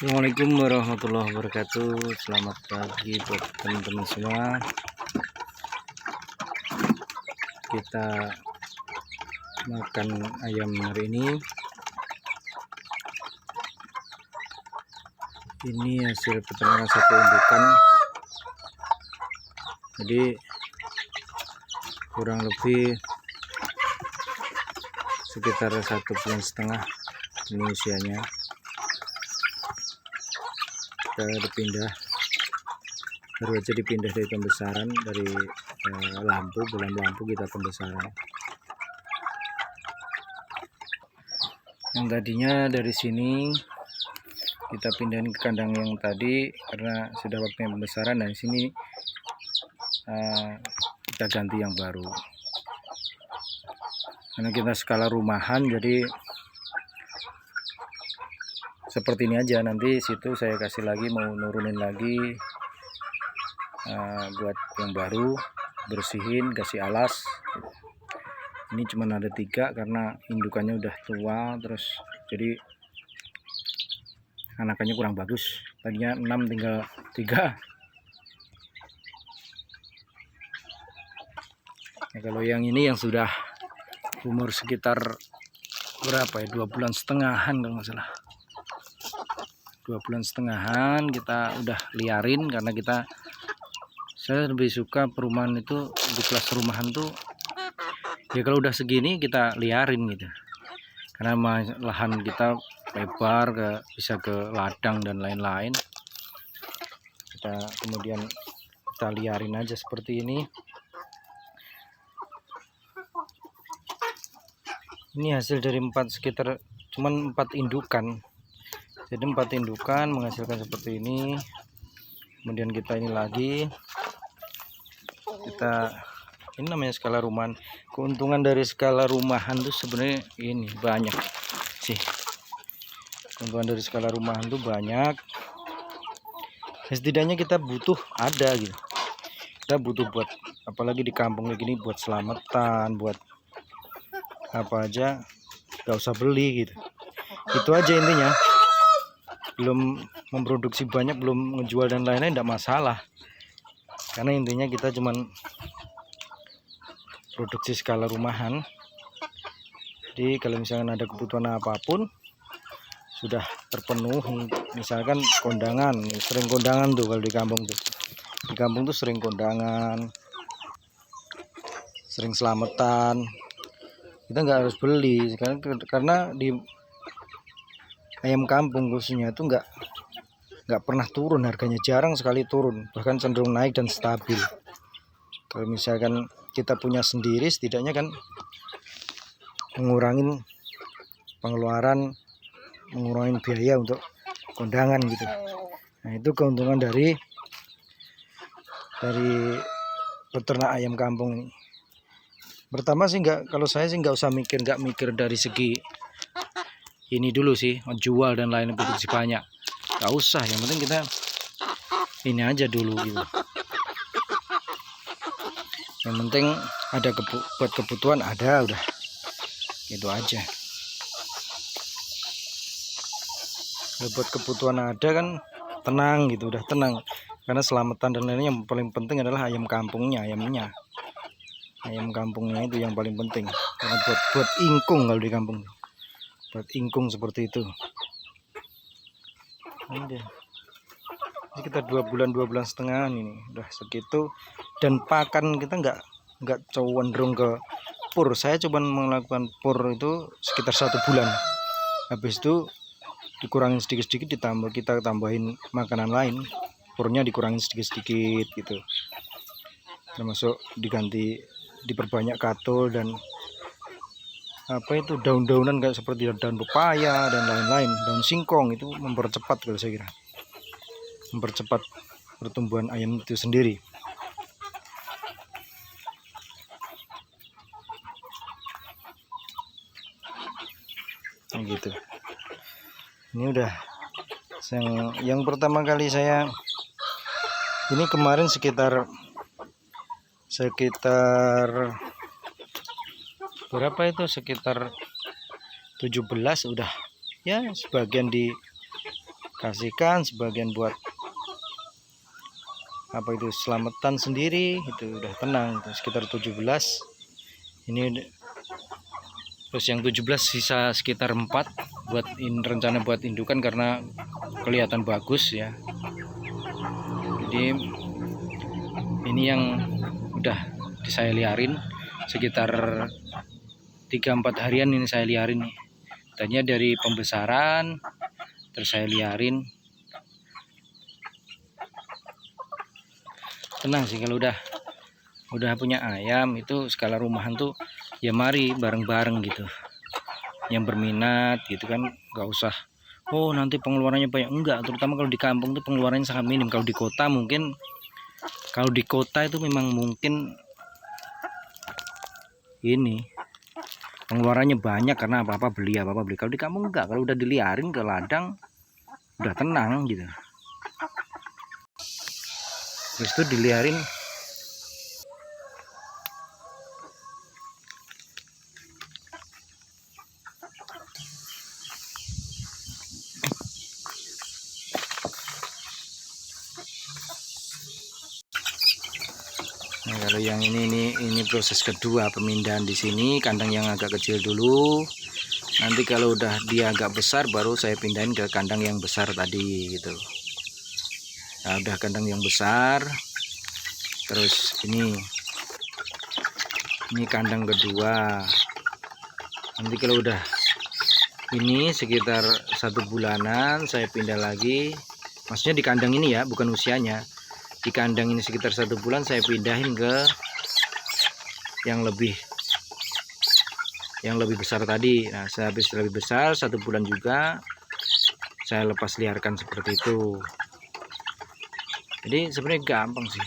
Assalamualaikum warahmatullahi wabarakatuh. Selamat pagi buat teman-teman semua. Kita makan ayam hari ini. Ini hasil peternakan satu indukan. Jadi kurang lebih sekitar 1,5 bulan ini usianya. Kita dipindah, baru aja dipindah dari pembesaran, dari bola lampu kita pembesaran. Yang tadinya dari sini kita pindahin ke kandang yang tadi karena sudah waktunya pembesaran, dan sini kita ganti yang baru karena kita skala rumahan. Jadi seperti ini aja, nanti situ saya kasih lagi, mau nurunin lagi buat yang baru, bersihin, kasih alas. Ini cuma ada 3 karena indukannya udah tua, terus jadi anakannya kurang bagus. Tadinya 6 tinggal 3. Nah, kalau yang ini yang sudah umur sekitar berapa ya, 2,5 bulan kalau nggak salah. 2,5 bulan kita udah liarin, karena saya lebih suka perumahan itu, di kelas rumahan tuh ya kalau udah segini kita liarin gitu, karena lahan kita lebar, bisa ke ladang dan lain-lain. Kemudian kita liarin aja seperti ini. Ini hasil dari sekitar cuman 4 indukan. Jadi 4 indukan menghasilkan seperti ini. Kemudian kita ini lagi, ini namanya skala rumahan. Keuntungan dari skala rumahan tuh sebenarnya ini banyak sih. Keuntungan dari skala rumahan tuh banyak. Setidaknya kita butuh ada gitu. Kita butuh buat, apalagi di kampung kayak gini, buat selamatan, buat apa aja, gak usah beli gitu. Itu aja intinya. Belum memproduksi banyak, belum ngejual dan lain-lain, tidak masalah, karena intinya kita cuman produksi skala rumahan. Jadi kalau misalkan ada kebutuhan apapun sudah terpenuhi, misalkan kondangan, sering kondangan tuh kalau di kampung tuh sering kondangan, sering selamatan, kita nggak harus beli karena di ayam kampung khususnya itu nggak pernah turun harganya, jarang sekali turun, bahkan cenderung naik dan stabil. Kalau misalkan kita punya sendiri, setidaknya kan mengurangin pengeluaran, mengurangin biaya untuk kondangan gitu. Nah, itu keuntungan dari peternak ayam kampung ini. Pertama sih kalau saya sih nggak usah mikir dari segi ini dulu sih, jual dan lain, produksi banyak, nggak usah. Yang penting kita ini aja dulu gitu. Yang penting ada buat kebutuhan ada, udah gitu aja. Buat kebutuhan ada kan tenang gitu, udah tenang, karena selamatan dan lainnya. Yang paling penting adalah ayam kampungnya, ayam kampungnya itu yang paling penting, karena buat ingkung. Kalau di kampung buat ingkung seperti itu. Jadi kita 2 bulan 2,5 bulan ini udah segitu. Dan pakan kita nggak cenderung ke pur. Saya coba melakukan pur itu sekitar 1 bulan, habis itu dikurangin sedikit-sedikit, kita tambahin makanan lain, purnya dikurangin sedikit-sedikit gitu, termasuk diperbanyak katul dan daun-daunan kayak seperti daun pepaya dan lain-lain, daun singkong. Itu mempercepat, kalau saya kira mempercepat pertumbuhan ayam itu sendiri. Nah, gitu. Ini udah yang pertama kali saya ini kemarin sekitar berapa itu, sekitar 17 udah ya, sebagian kasihkan, sebagian buat apa itu selamatan sendiri. Itu udah tenang itu, sekitar 17 ini. Terus yang 17 sisa sekitar 4 buat rencana buat indukan karena kelihatan bagus ya. Jadi ini yang udah saya liarin sekitar 3-4 harian ini saya liarin nih. Tadinya dari pembesaran terus saya liarin. Tenang sih kalau udah punya ayam itu skala rumahan tuh ya mari bareng-bareng gitu. Yang berminat gitu kan, nggak usah oh nanti pengeluarannya banyak, enggak. Terutama kalau di kampung tuh pengeluarannya sangat minim. Kalau di kota mungkin, kalau di kota itu memang mungkin ini pengeluarannya banyak karena apa-apa beli. Kalau di kampung enggak, kalau udah diliarin ke ladang udah tenang gitu. Terus itu diliarin nah, kalau yang ini proses kedua pemindahan di sini, kandang yang agak kecil dulu. Nanti kalau udah dia agak besar baru saya pindahin ke kandang yang besar tadi gitu. Nah, udah kandang yang besar. Terus ini kandang kedua. Nanti kalau udah ini sekitar 1 bulanan saya pindah lagi. Maksudnya di kandang ini ya, bukan usianya. Di kandang ini sekitar 1 bulan saya pindahin ke yang lebih besar tadi. Nah, saya habis lebih besar 1 bulan juga saya lepas liarkan seperti itu. Jadi sebenarnya gampang sih,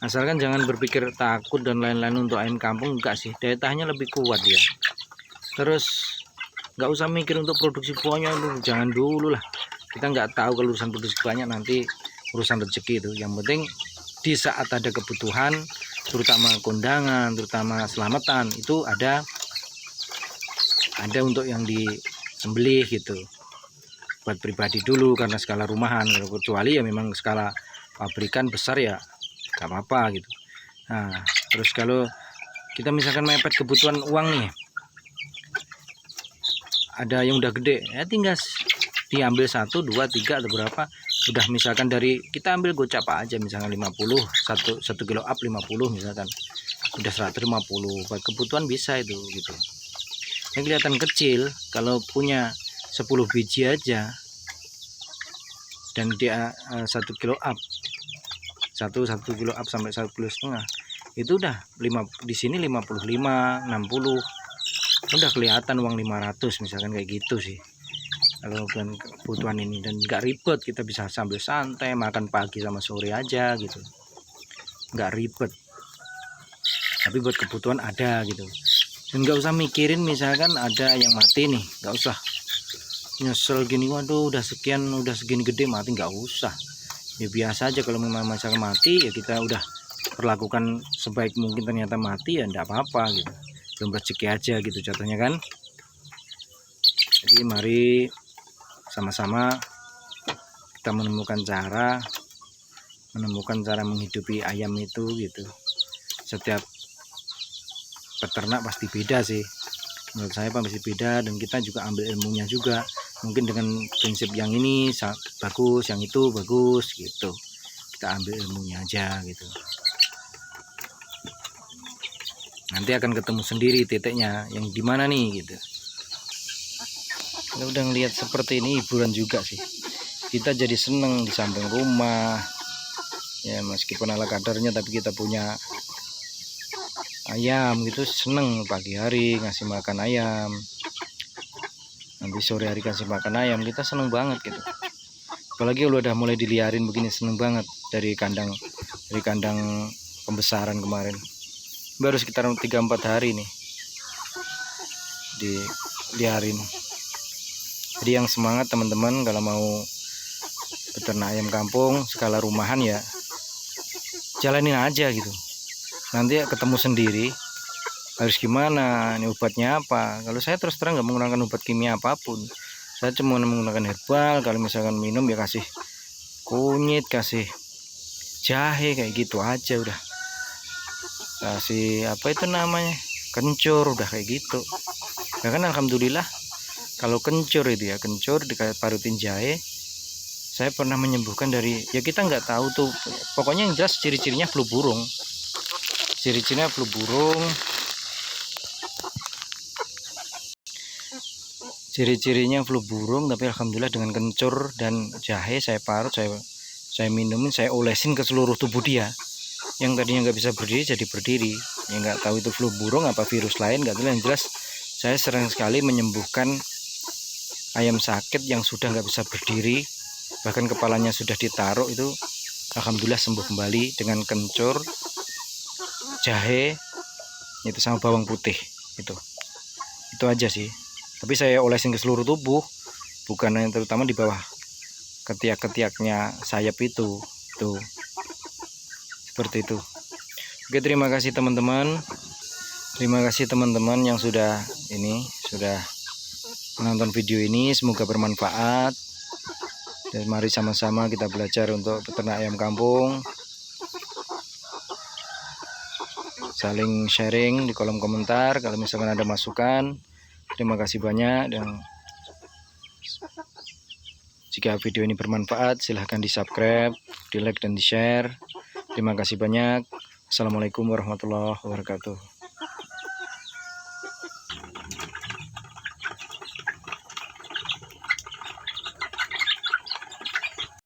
asalkan jangan berpikir takut dan lain-lain. Untuk ayam kampung enggak sih, daya tahannya lebih kuat ya. Terus nggak usah mikir untuk produksi banyak itu, jangan dulu lah. Kita nggak tahu kalau urusan produksi banyak, nanti urusan rezeki itu. Yang penting di saat ada kebutuhan, terutama kondangan, terutama selamatan, itu ada untuk yang disembelih gitu, buat pribadi dulu karena skala rumahan. Kecuali ya memang skala pabrikan besar ya gak apa-apa gitu. Nah terus kalau kita misalkan mepet kebutuhan uang nih, ada yang udah gede ya, tinggal diambil 1, 2, 3 atau berapa. Udah misalkan dari kita ambil gocap aja misalkan 50, 1 kilo up 50 misalkan, udah 150 buat kebutuhan bisa itu gitu. Yang kelihatan kecil kalau punya 10 biji aja dan dia 1 kilo up, 1 kilo up sampai 1,5 kilo, itu udah di sini 55, 60 udah kelihatan uang 500 misalkan kayak gitu sih kalau bukan kebutuhan ini. Dan nggak ribet, kita bisa sambil santai makan pagi sama sore aja gitu, nggak ribet. Tapi buat kebutuhan ada gitu, dan nggak usah mikirin misalkan ada yang mati nih, nggak usah nyesel gini, waduh udah segini gede mati, nggak usah. Ya biasa aja, kalau memang misalkan mati ya kita udah perlakukan sebaik mungkin. Ternyata mati ya enggak apa-apa gitu, belum rezeki aja gitu contohnya kan. Jadi mari sama-sama kita menemukan cara menghidupi ayam itu gitu. Setiap peternak pasti beda sih, menurut saya pasti beda, dan kita juga ambil ilmunya juga. Mungkin dengan prinsip yang ini bagus, yang itu bagus gitu, kita ambil ilmunya aja gitu. Nanti akan ketemu sendiri titiknya yang dimana nih gitu. Kalau udah ngelihat seperti ini hiburan juga sih, kita jadi seneng di samping rumah ya, meskipun ala kadarnya tapi kita punya ayam gitu, seneng pagi hari ngasih makan ayam, nanti sore hari kasih makan ayam, kita seneng banget gitu. Apalagi kalau udah mulai diliarin begini, seneng banget. Dari kandang pembesaran kemarin baru sekitar 3-4 hari nih diliarin. Jadi yang semangat teman-teman kalau mau peternak ayam kampung skala rumahan ya jalanin aja gitu, nanti ketemu sendiri harus gimana, ini obatnya apa. Kalau saya terus terang nggak menggunakan obat kimia apapun, Saya cuma menggunakan herbal. Kalau misalkan minum ya kasih kunyit, kasih jahe kayak gitu aja udah. Kasih apa itu namanya, kencur, udah kayak gitu. Ya kan alhamdulillah kalau kencur itu ya, kencur diparutin jahe, saya pernah menyembuhkan dari, ya kita nggak tahu tuh, pokoknya yang jelas ciri-cirinya flu burung. Ciri-cirinya flu burung. Ciri-cirinya flu burung, tapi alhamdulillah dengan kencur dan jahe saya parut, saya minumin, saya olesin ke seluruh tubuh dia. Yang tadinya nggak bisa berdiri jadi berdiri. Ya nggak tahu itu flu burung apa virus lain, nggak tahu. Yang jelas saya sering sekali menyembuhkan ayam sakit yang sudah nggak bisa berdiri, bahkan kepalanya sudah ditaruh, itu alhamdulillah sembuh kembali dengan kencur, jahe, itu sama bawang putih. Itu aja sih. Tapi saya olesin ke seluruh tubuh, bukan hanya terutama di bawah ketiak-ketiaknya sayap itu. Tuh, seperti itu. Oke, terima kasih teman-teman. Terima kasih teman-teman yang sudah menonton video ini. Semoga bermanfaat. Dan mari sama-sama kita belajar untuk peternak ayam kampung. Saling sharing di kolom komentar kalau misalkan ada masukan. Terima kasih banyak, dan jika video ini bermanfaat silahkan di subscribe, di like dan di share. Terima kasih banyak. Assalamualaikum warahmatullahi wabarakatuh.